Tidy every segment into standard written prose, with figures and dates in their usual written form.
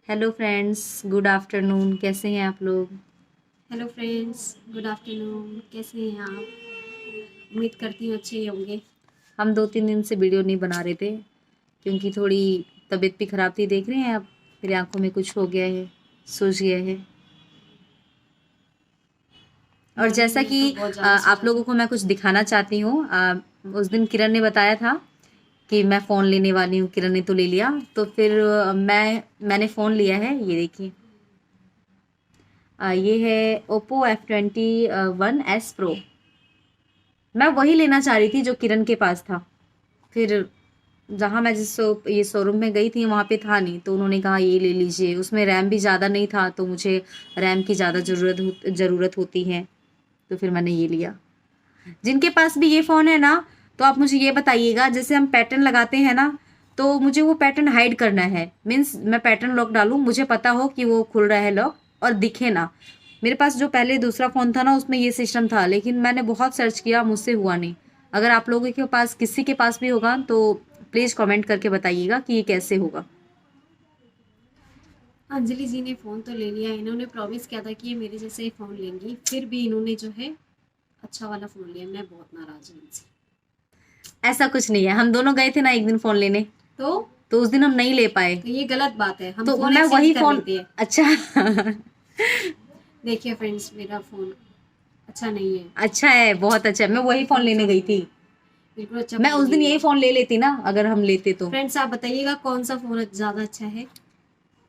Hello friends, good afternoon. कैसे हैं आप लोग? Hello friends, good afternoon. कैसे हैं आप? उम्मीद करती हूँ अच्छे ही होंगे। हम 2-3 दिन से वीडियो नहीं बना रहे थे क्योंकि थोड़ी तबीयत भी ख़राब थी। देख रहे हैं आप, मेरी आंखों में कुछ हो गया है, सूज गया है। और मॉर्निंग जैसा में कि तो बहुत ज़्यादा आप सूजा लोगों था। को मैं कुछ दिखाना चाहती हूँ। उस दिन किरण ने बताया था कि मैं फ़ोन लेने वाली हूँ। किरण ने तो ले लिया, तो फिर मैंने फ़ोन लिया है। ये देखिए, ये है ओप्पो F21s Pro। मैं वही लेना चाह रही थी जो किरण के पास था। फिर जहाँ मैं ये शोरूम में गई थी वहाँ पे था नहीं, तो उन्होंने कहा ये ले लीजिए। उसमें रैम भी ज़्यादा नहीं था, तो मुझे रैम की ज़्यादा ज़रूरत होती है, तो फिर मैंने ये लिया। जिनके पास भी ये फ़ोन है ना, तो आप मुझे ये बताइएगा, जैसे हम पैटर्न लगाते हैं ना, तो मुझे वो पैटर्न हाइड करना है। मीन्स मैं पैटर्न लॉक डालूं, मुझे पता हो कि वो खुल रहा है लॉक और दिखे ना। मेरे पास जो पहले दूसरा फ़ोन था ना, उसमें ये सिस्टम था, लेकिन मैंने बहुत सर्च किया, मुझसे हुआ नहीं। अगर आप लोगों के पास, किसी के पास भी होगा, तो प्लीज़ कमेंट करके बताइएगा कि ये कैसे होगा। अंजलि जी ने फ़ोन तो ले लिया। इन्होंने प्रॉमिस किया था कि ये मेरे जैसे ही फ़ोन लेंगी, फिर भी इन्होंने जो है अच्छा वाला फ़ोन लिया। मैं बहुत नाराज़ हूँ इनसे। ऐसा कुछ नहीं है, हम दोनों गए थे ना एक दिन फ़ोन लेने, तो तो उस दिन हम नहीं ले पाए। ये गलत बात है। हम तो फ़ोन मैं एक्सचेंज वही कर फ़ोन, लेते हैं। अच्छा देखिए फ्रेंड्स, मेरा फ़ोन अच्छा नहीं है। अच्छा है, बहुत अच्छा है। मैं वही फ़ोन बिल्कुल अच्छा लेने गई नहीं थी। है। बिल्कुल अच्छा मैं फ़ोन उस दिन नहीं यही है। फ़ोन ले लेती ना, अगर हम लेते तो। फ्रेंड्स, आप बताइएगा कौन सा फ़ोन ज़्यादा अच्छा है।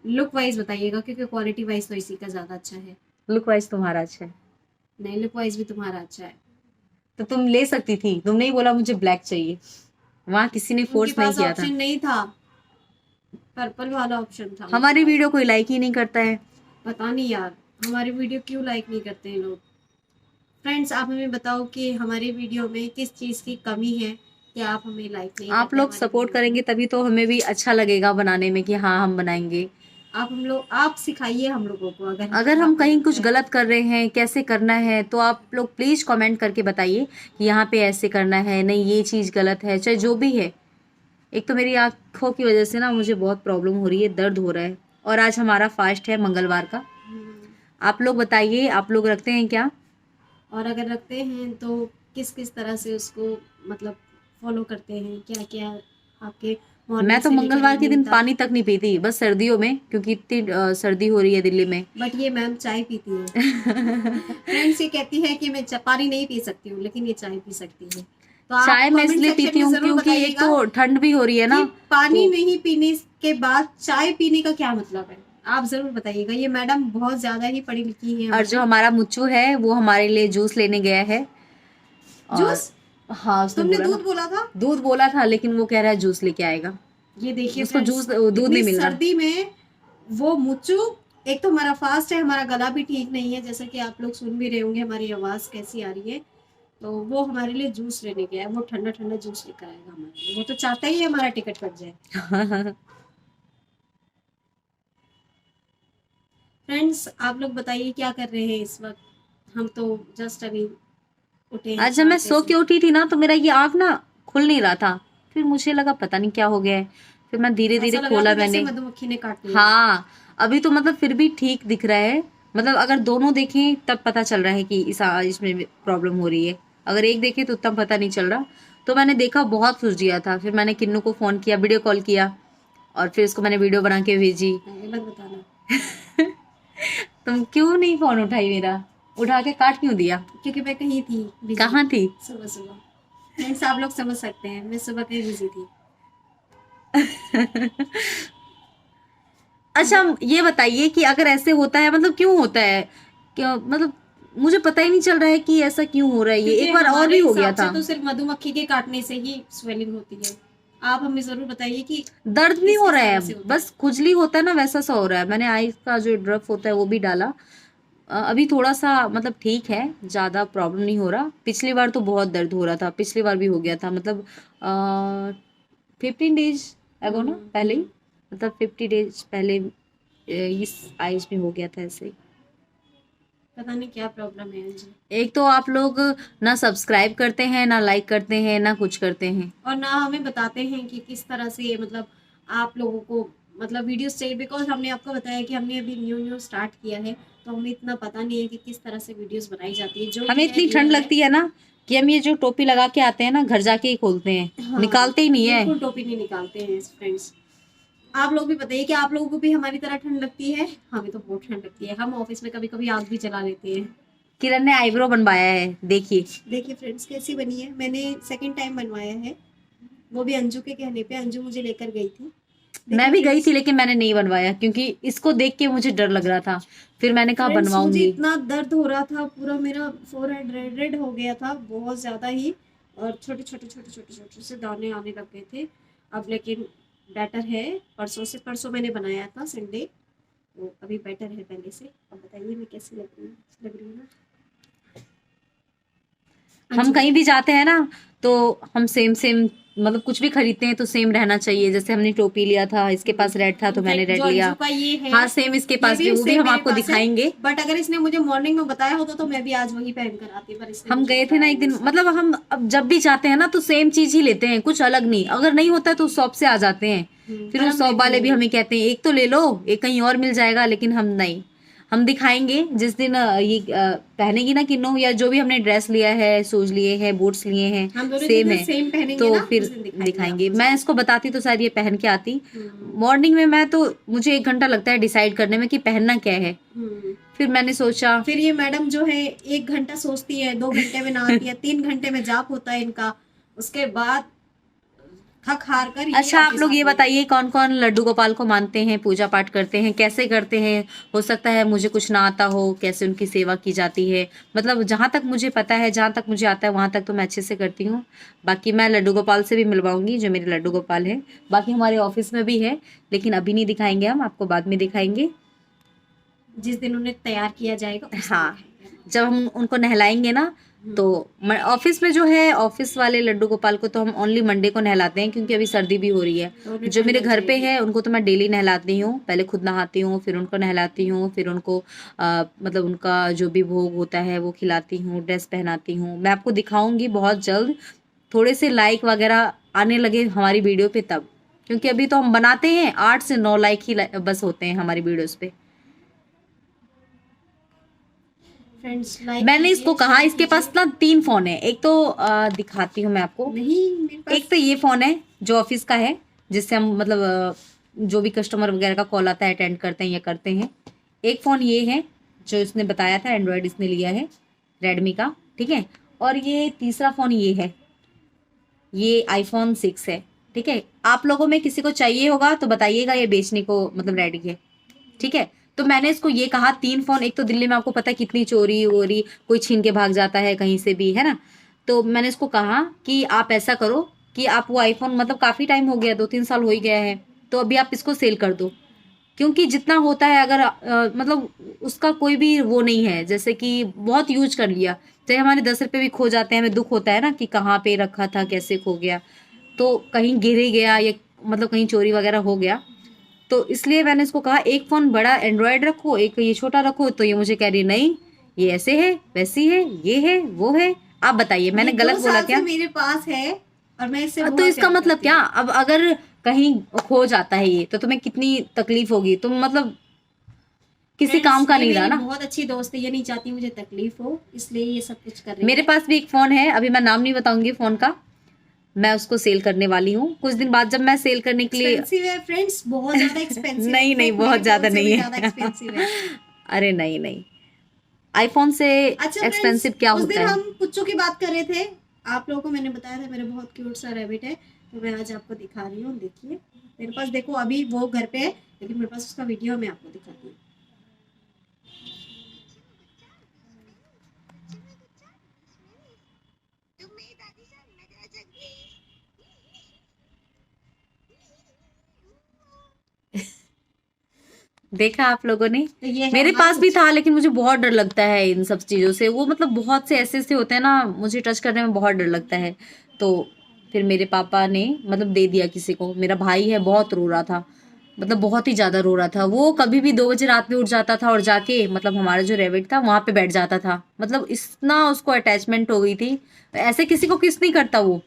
लुक वाइज बताइएगा, क्योंकि क्वालिटी वाइज तो इसी का ज़्यादा अच्छा है। लुक वाइज तुम्हारा अच्छा है, नहीं, लुक वाइज भी तुम्हारा अच्छा है। तो तुम ले सकती थी। तुमने ही बोला मुझे ब्लैक चाहिए, वहां किसी ने उनके फोर्स नहीं पास किया था। ऑप्शन नहीं था। पर्पल वाला ऑप्शन था उनके हमारी पास। वीडियो कोई लाइक ही नहीं करता है। पता नहीं यार, हमारी वीडियो क्यों लाइक नहीं करते हैं लोग। फ्रेंड्स, आप हमें बताओ कि हमारी वीडियो में किस चीज़ की कमी है कि आप हमें लाइक नहीं आप करते लोग हमारी सपोर्ट वीडियो को। करेंगे तभी तो हमें भी अच्छा लगेगा बनाने में, कि हाँ हम बनाएंगे। आप सिखाइए हम लोगों को, अगर अगर हम आपको कहीं लगता कुछ है गलत तो। कर रहे हैं, कैसे करना है, तो आप लोग प्लीज कमेंट करके बताइए कि यहाँ पे ऐसे करना है, नहीं ये चीज गलत है, चाहे जो भी है। एक तो मेरी आंखों की वजह से ना मुझे बहुत प्रॉब्लम हो रही है, दर्द हो रहा है। और आज हमारा फास्ट है, मंगलवार का। हम्म, आप लोग बताइए, आप लोग रखते हैं क्या? और अगर रखते हैं तो किस किस तरह से उसको मतलब फॉलो करते हैं, क्या क्या आपके मैं मॉर्निंग तो से लेकर मंगलवार के इवनिंग दिन तक। पानी तक नहीं पीती, बस सर्दियों में, क्योंकि इतनी सर्दी हो रही है दिल्ली में। बट ये मैम चाय पीती है। फ्रेंड्स, ये कहती है कि मैं पानी नहीं पी सकती हूँ, लेकिन ये चाय पी सकती है। तो आप चाय मैं कमेंट इसलिए सेक्शन पीती में हूँ ज़रूर क्योंकि एक बताइएगा तो ठंड भी हो रही है कि ना, पानी तो। नहीं पीने के बाद चाय पीने का क्या मतलब है। आप ज़रूर बताइएगा। ये मैडम बहुत ज़्यादा ही पढ़ी लिखी है और जो हमारी। हमारा मुच्चू है, वो हमारे लिए जूस लेने गया है। और जूस? हाँ, उसने तुमने बोला था, दूध बोला था। दूध बोला था, लेकिन वो कह रहा है जूस लेके आएगा। ये देखिए उसको फ्रेंड्स, जूस, दूध इतनी नहीं मिल रहा। सर्दी में वो मुच्चू। एक तो हमारा फास्ट है, हमारा गला भी ठीक नहीं है, जैसा कि आप लोग सुन भी रहे होंगे हमारी आवाज़ कैसी आ रही है। तो वो हमारे लिए जूस लेने गया है। वो ठंडा ठंडा जूस लेकर आएगा हमारे लिए। वो तो चाहता ही है हमारा टिकट कट जाए। फ्रेंड्स, आप लोग बताइए क्या कर रहे हैं इस वक्त। हम तो जस्ट अभी उठे हैं आज जब मैं शांति सो से। के उठी थी ना, तो मेरा ये आँख ना खुल नहीं रहा था। फिर मुझे लगा पता नहीं क्या हो गया है। फिर मैं धीरे धीरे ऐसा लग रहा था खोला जैसे मैंने। मधुमक्खी ने काट लिया हो। हाँ, अभी तो मतलब फिर भी ठीक दिख रहा है। मतलब अगर दोनों देखें तब पता चल रहा है कि इसमें प्रॉब्लम हो रही है। अगर एक देखे तो तब पता नहीं चल रहा। तो मैंने देखा, बहुत सूझ गया था। फिर मैंने किन्नू को फ़ोन किया, वीडियो कॉल किया, और फिर उसको मैंने वीडियो बना के भेजी। गलत बताना। तुम क्यों नहीं फ़ोन उठाई मेरा? उठा के काट क्यों दिया? क्योंकि मैं कहीं थी बिजी। कहाँ थी? सुबह सुबह। फ्रेंड्स, आप लोग समझ सकते हैं, मैं सुबह कहीं बिजी थी। अच्छा, ये बताइए कि अगर ऐसे होता है, मतलब क्यों होता है? क्या मतलब, मुझे पता ही नहीं चल रहा है कि ऐसा क्यों हो रहा है। ये क्योंकि एक बार और हमारे भी हो गया हिसाब से था। तो सिर्फ मधुमक्खी के काटने से ही स्वेलिंग होती है। आप हमें जरूर बताइए कि दर्द नहीं किस हो किस रहा है, तरह से होता है। बस खुजली होता है ना, वैसा सा हो रहा है। मैंने आईज का जो ड्रॉप होता है वो भी डाला। अभी थोड़ा सा मतलब ठीक है, ज़्यादा प्रॉब्लम नहीं हो रहा। पिछली बार तो बहुत दर्द हो रहा था, पिछली बार भी हो गया था, मतलब 15 डेज एगो ना, पहले ही। हम्म। मतलब 50 डेज पहले इस आइज में हो गया था ऐसे ही। पता नहीं क्या प्रॉब्लम है जी। एक तो आप लोग ना सब्सक्राइब करते हैं, ना लाइक करते हैं, ना कुछ करते हैं। और ना हमें बताते हैं कि किस तरह से मतलब आप लोगों को मतलब वीडियोस चाहिए, बिकॉज हमने आपको बताया कि हमने अभी न्यू न्यू स्टार्ट किया है, तो हमें इतना पता नहीं है कि किस तरह से वीडियोस बनाई जाती है। जो हमें भी है इतनी ठंड रियल है। लगती है ना कि हम ये जो टोपी लगा के आते हैं ना, घर जाके ही खोलते हैं, हाँ, निकालते ही नहीं है। बिल्कुल टोपी नहीं निकालते हैं फ्रेंड्स। आप लोग भी बताइए कि आप लोगों को भी हमारी तरह ठंड लगती है? हमें तो बहुत ठंड लगती है, हम ऑफिस में कभी कभी आग भी जला लेते हैं। किरण ने आईब्रो बनवाया है, देखिए। देखिए फ्रेंड्स कैसी बनी है, मैंने सेकंड टाइम बनवाया है, वो भी अंजू के कहने पे। अंजू मुझे लेकर गई थी। मैं देखिए भी गई थी फ्रेंड्स, लेकिन मैंने नहीं बनवाया क्योंकि इसको देख के मुझे डर लग रहा था। फिर मैंने कहा फ्रेंड्स मुझे बनवाऊंगी। इतना दर्द हो रहा था, पूरा मेरा फोरहेड रेड रेड हो गया था बहुत ज्यादा ही, और छोटे छोटे छोटे छोटे छोटे से दाने आने लग गए थे। अब लेकिन बेटर है, परसों मैंने बनाया था संडे, तो अभी बेटर है पहले से। अब बताइए मैं कैसी लग रही हूँ ना हम अंजू? कहीं भी जाते हैं ना तो हम सेम सेम मतलब कुछ भी खरीदते हैं तो सेम रहना चाहिए। जैसे हमने टोपी लिया था, इसके पास रेड था तो मैंने इनफैक्ट रेड जो लिया। अंजू का ये है, हाँ सेम इसके ये पास भी, वो भी सेम हम मेरे आपको पास है। दिखाएंगे। बट अगर इसने मुझे मॉर्निंग में बताया होता तो मैं भी आज वही पहन कर आती, पर इसने हम मुझे गए थे ना बताया एक नहीं दिन, था। मतलब हम अब जब भी जाते हैं ना तो सेम चीज ही लेते हैं, कुछ अलग नहीं। अगर नहीं होता है तो शॉप से आ जाते हैं। फिर पर उस हम शॉप लेते वाले भी नहीं हमें कहते हैं एक तो ले लो, एक कहीं और मिल जाएगा, लेकिन हम नहीं। हम दिखाएंगे जिस दिन ये पहनेगी ना किन्नू, या जो भी हमने ड्रेस लिया है, शूज लिए हैं, बूट्स लिए हैं, हम दोनों जिस सेम दिन है, सेम पहनेंगे तो ना फिर उस दिन दिखाएंगे दिखाएंगे। आपको मैं जरूर। इसको बताती तो शायद ये पहन के आती। हम्म। मॉर्निंग में मैं तो, मुझे 1 घंटा लगता है डिसाइड करने में कि पहनना क्या है। हम्म। फिर मैंने सोचा फिर ये मैडम जो है 1 घंटा सोचती है, 2 घंटे में नहाती है, 3 घंटे में जाप होता है इनका, उसके बाद थक हार कर ये अच्छा, आप ऑफिस लोग ये आती है। बताइए कौन कौन लड्डू गोपाल को मानते हैं, पूजा पाठ करते हैं, कैसे करते हैं? हो सकता है मुझे कुछ ना आता हो, कैसे उनकी सेवा की जाती है। मतलब जहां तक मुझे पता है, जहां तक मुझे आता है वहां तक तो मैं अच्छे से करती हूँ। बाकी मैं लड्डू गोपाल से भी मिलवाऊंगी, जो मेरे लड्डू गोपाल है। बाकी हमारे ऑफिस में भी है, लेकिन अभी नहीं दिखाएंगे, हम आपको बाद में दिखाएंगे। जिस दिन उन्हें तैयार किया जाएगा उस दिन हाँ, दिखाएंगे हम जब हम उनको नहलाएंगे ना, तो आपको। ऑफिस में जो है, ऑफिस वाले लड्डू गोपाल को तो हम ओनली मंडे को नहलाते हैं, क्योंकि अभी सर्दी भी हो रही है। तो उन्हें जो ठंड मेरे लग घर पे जाएगी। है उनको तो मैं डेली नहलाती हूँ, पहले खुद नहाती हूँ, फिर उनको नहलाती हूँ, फिर उनको मतलब उनका जो भी भोग होता है वो खिलाती हूँ, ड्रेस पहनाती हूँ। मैं आपको दिखाऊंगी बहुत जल्द, थोड़े से लाइक वगैरह आने लगे हमारी वीडियो पे तब। क्योंकि अभी तो हम बनाते हैं 8 से 9 लाइक ही बस होते हैं हमारी वीडियोस पे। फ्रेंड्स लाइक मैंने इसको कीजिए, कहा, शेयर इसके पास कीजिए। ना 3 फोन है। एक तो दिखाती हूँ मैं आपको। नहीं मेरे एक पास। तो ये फोन है जो ऑफिस का है, जिससे हम मतलब जो भी कस्टमर वगैरह का कॉल आता है अटेंड करते हैं या करते हैं। एक फोन ये है जो इसने बताया था, एंड्रॉयड इसने लिया है, रेडमी का, ठीक है। और ये तीसरा फोन ये है, ये आईफोन 6 है, ठीक है। आप लोगों में किसी को चाहिए होगा तो बताइएगा, ये बेचने को मतलब रेडी है, ठीक है। तो मैंने इसको ये कहा 3 फोन, एक तो दिल्ली में आपको पता है कितनी चोरी वोरी, कोई छीन के भाग जाता है कहीं से भी, है ना। तो मैंने इसको कहा कि आप ऐसा करो कि आप वो आईफोन, मतलब काफी टाइम हो गया, 2-3 साल हो ही गया है, तो अभी आप इसको सेल कर दो। क्योंकि जितना होता है, अगर मतलब उसका कोई भी वो नहीं है, जैसे कि बहुत यूज कर लिया, चाहे हमारे 10 रुपए भी खो जाते हैं, हमें दुख होता है ना कि कहाँ पे रखा था, कैसे खो गया, तो कहीं गिरे गया या मतलब कहीं चोरी वगैरह हो गया। तो इसलिए मैंने इसको कहा एक फोन बड़ा एंड्रॉयड रखो, एक ये छोटा रखो। तो ये मुझे कह रही नहीं, ये ऐसे है, वैसी है, ये है, वो है। आप बताइए ये मैंने दो गलत बोला साल से क्या? मेरे पास है, और मैं इससे तो बहुत इसका प्यार मतलब करती क्या, हूँ। अब अगर कहीं खो जाता है ये, तो तुम्हें कितनी तकलीफ होगी, तुम मतलब किसी फ्रेंड्स काम का ये नहीं रहा मेरी ना। बहुत अच्छी दोस्त है, ये नहीं चाहती मुझे तकलीफ हो, इसलिए ये सब कुछ कर रही मेरे है। पास भी एक फोन है, अभी मैं नाम नहीं बताऊंगी फोन का, मैं उसको सेल करने वाली हूँ कुछ दिन बाद, जब मैं सेल करने के लिए। एक्सपेंसिव है फ्रेंड्स, बहुत ज्यादा एक्सपेंसिव है, नहीं नहीं, इनफैक्ट मेरे बहुत फोन ज्यादा से भी नहीं ज्यादा है। एक्सपेंसिव है। अरे नहीं नहीं, आईफोन से अच्छा फ्रेंड्स, एक्सपेंसिव क्या उस होता दिन है? हम कुच्चों की बात कर रहे थे, आप लोगों को मैंने बताया था मेरा बहुत क्यूट सा रैबिट है, तो मैं आज आपको दिखा रही हूँ। देखिए मेरे पास, देखो अभी वो घर पे है, लेकिन मेरे पास उसका वीडियो मैं आपको दिखाती हूँ। देखा आप लोगों ने? तो ये है मेरे हमारा पास भी कुच्चा। था, लेकिन मुझे बहुत डर लगता है इन सब चीजों से। वो मतलब बहुत से ऐसे ऐसे होते हैं ना, मुझे टच करने में बहुत डर लगता है। तो फिर मेरे पापा ने मतलब दे दिया किसी को। मेरा भाई है, बहुत रो रहा था, मतलब बहुत ही ज्यादा रो रहा था। वो कभी भी 2 बजे रात में उठ जाता था और जाके मतलब हमारा जो रेबिट था वहां पे बैठ जाता था। मतलब इतना उसको अटैचमेंट हो गई थी, ऐसे किसी को किस नहीं करता वो।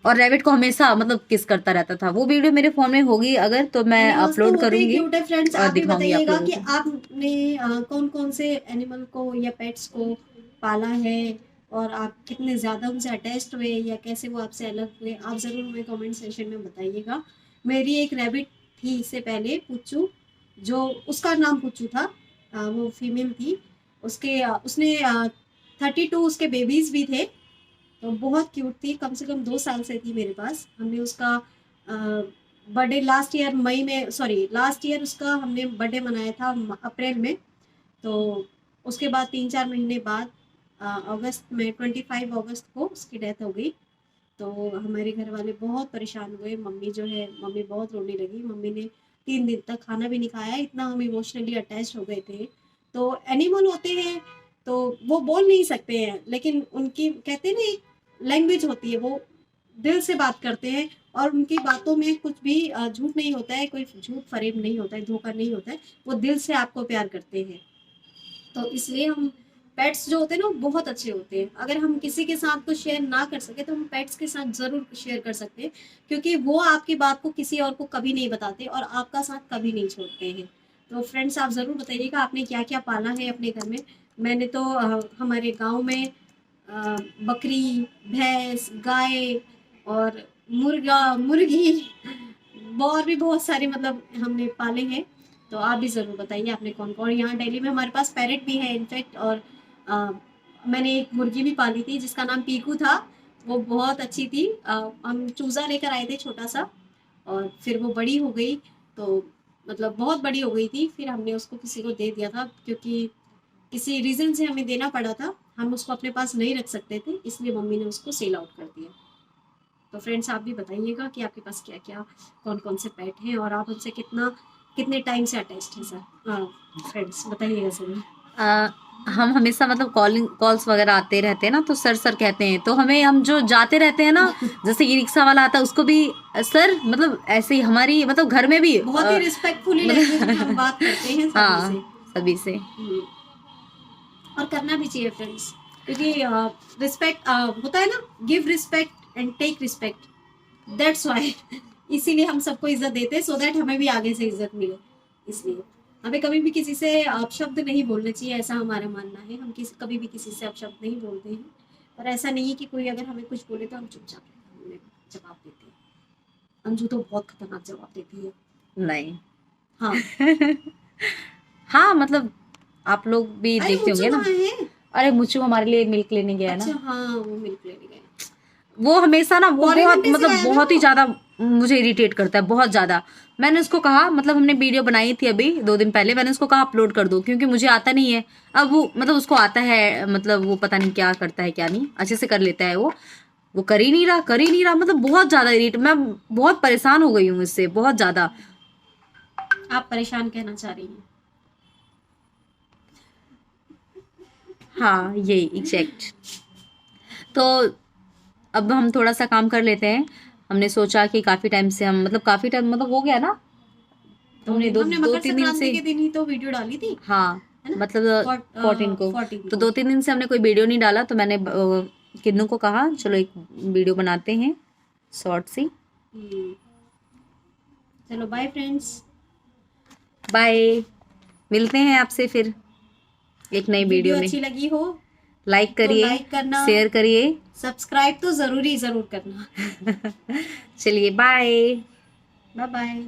और रैबिट को हमेशा मतलब किस करता रहता था। वो वीडियो मेरे फोन में होगी अगर तो मैं एनिमल्स तो अपलोड होते ही करूंगी क्यूट है फ्रेंड्स। और आप भी दिखाऊंगी आप बताइएगा लोगों कि को। आपने कौन कौन से एनिमल को या पेट्स को पाला है, और आप कितने ज़्यादा उनसे अटैच्ड हुए या कैसे वो आपसे अलग हुए, आप ज़रूर हमें कमेंट सेशन में बताइएगा। मेरी एक रैबिट थी इससे पहले, पुच्चू, जो उसका नाम पुच्चू था, वो फीमेल थी। उसने 32 उसके बेबीज़ भी थे, तो बहुत क्यूट थी, कम से कम 2 साल से थी मेरे पास। हमने उसका बर्थडे लास्ट ईयर मई में, सॉरी लास्ट ईयर उसका हमने बर्थडे मनाया था अप्रैल में। तो उसके बाद 3-4 महीने बाद अगस्त में 25 अगस्त को उसकी डेथ हो गई। तो हमारे घर वाले बहुत परेशान हुए। मम्मी बहुत रोने लगी। मम्मी ने 3 दिन तक खाना भी नहीं खाया, इतना हम इमोशनली अटैच हो गए थे। तो एनिमल होते हैं तो वो बोल नहीं सकते हैं, लेकिन उनकी कहते हैं ना एक लैंग्वेज होती है, वो दिल से बात करते हैं। और उनकी बातों में कुछ भी झूठ नहीं होता है, कोई झूठ फरेब नहीं होता है, धोखा नहीं होता है। वो दिल से आपको प्यार करते हैं। तो इसलिए हम पेट्स जो होते हैं ना वो बहुत अच्छे होते हैं। अगर हम किसी के साथ कुछ शेयर ना कर सके तो हम पेट्स के साथ ज़रूर शेयर कर सकते हैं, क्योंकि वो आपकी बात को किसी और को कभी नहीं बताते और आपका साथ कभी नहीं छोड़ते हैं। तो फ्रेंड्स आप ज़रूर बताइएगा आपने क्या क्या पाला है अपने घर में। मैंने तो हमारे गांव में बकरी, भैंस, गाय और मुर्गा, मुर्गी, और भी बहुत सारे मतलब हमने पाले हैं। तो आप भी ज़रूर बताइए आपने कौन कौन। और यहाँ दिल्ली में हमारे पास पैरेट भी है इनफैक्ट। और अ, मैंने एक मुर्गी भी पाली थी जिसका नाम पीकू था। वो बहुत अच्छी थी। हम चूज़ा लेकर आए थे छोटा सा, और फिर वो बड़ी हो गई। तो मतलब बहुत बड़ी हो गई थी, फिर हमने उसको किसी को दे दिया था, क्योंकि किसी रीज़न से हमें देना पड़ा था। हम उसको अपने पास नहीं रख सकते थे, इसलिए मम्मी ने उसको सेल आउट कर दिया। तो फ्रेंड्स आप भी बताइएगा कि आपके पास क्या क्या कौन कौन से पेट हैं और आप उनसे कितने टाइम से अटैच्ड हैं सर। हाँ फ्रेंड्स बताइएगा ज़रूर। अ, हम हमेशा मतलब कॉल्स वगैरह आते रहते हैं ना, तो सर सर कहते हैं। तो हम जो जाते रहते हैं ना, जैसे ई रिक्शा वाला आता है उसको भी सर, मतलब ऐसे ही हमारी मतलब घर में भी बहुत ही रिस्पेक्टफुली लैंग्वेज में हम बात करते हैं सभी से। सभी से। और करना भी चाहिए फ्रेंड्स, क्योंकि रिस्पेक्ट होता है ना, give respect and take respect, that's why. इसीलिए हम सबको इज्जत देते हैं, सो दैट हमें भी आगे से इज्जत मिले। इसलिए हमें कभी भी किसी से अपशब्द नहीं बोलने चाहिए, ऐसा हमारा मानना है। हम कभी भी किसी से अपशब्द नहीं बोलते हैं। पर ऐसा नहीं है कि कोई अगर हमें कुछ बोले तो हम चुपचाप उन्हें जवाब देते हैं। अंजू तो बहुत खतरनाक जवाब देती है। नहीं। हाँ। हाँ मतलब आप लोग भी अरे देखते होंगे मुझे ना। कहाँ है? अरे मुच्चू हमारे लिए मिल्क लेने गया है अच्छा ना। हाँ, वो मिल्क लेने गए। वो हमेशा ना वो पौने बहुत घंटे से मतलब गायब है बहुत ही वो। ज्यादा मुझे इरिटेट करता है, बहुत ज्यादा। मैंने उसको कहा, मतलब हमने वीडियो बनाई थी अभी 2 दिन पहले, मैंने उसको कहा अपलोड कर दो, क्योंकि मुझे आता नहीं है। अब वो मतलब उसको आता है, मतलब वो पता नहीं क्या करता है क्या नहीं, अच्छे से कर लेता है वो कर ही नहीं रहा, कर ही नहीं रहा। मतलब बहुत ज्यादा इरिटेट, मैं बहुत परेशान हो गई हूँ इससे, बहुत ज्यादा। आप परेशान कहना चाह रही हैं? हाँ यही एग्जैक्ट। तो अब हम थोड़ा सा काम कर लेते हैं। हमने सोचा कि काफी टाइम से हम मतलब काफी टाइम मतलब हो गया ना, तो हमने दो हमने दो मकर तीन दिन संक्रांति से। के दिन ही तो वीडियो डाली थी, हाँ है ना? मतलब 14 को। 14 तो को। 2-3 दिन से हमने कोई वीडियो नहीं डाला, तो मैंने किन्नू को कहा चलो एक वीडियो बनाते हैं शॉर्ट सी। हम्म, चलो बाय फ्रेंड्स। बाय। मिलते हैं आपसे फिर एक नई वीडियो वीडियो में। अच्छी लगी हो लाइक तो करिए, लाइक करना, शेयर करिए। सब्सक्राइब तो जरूर करना। चलिए बाय। Bye bye.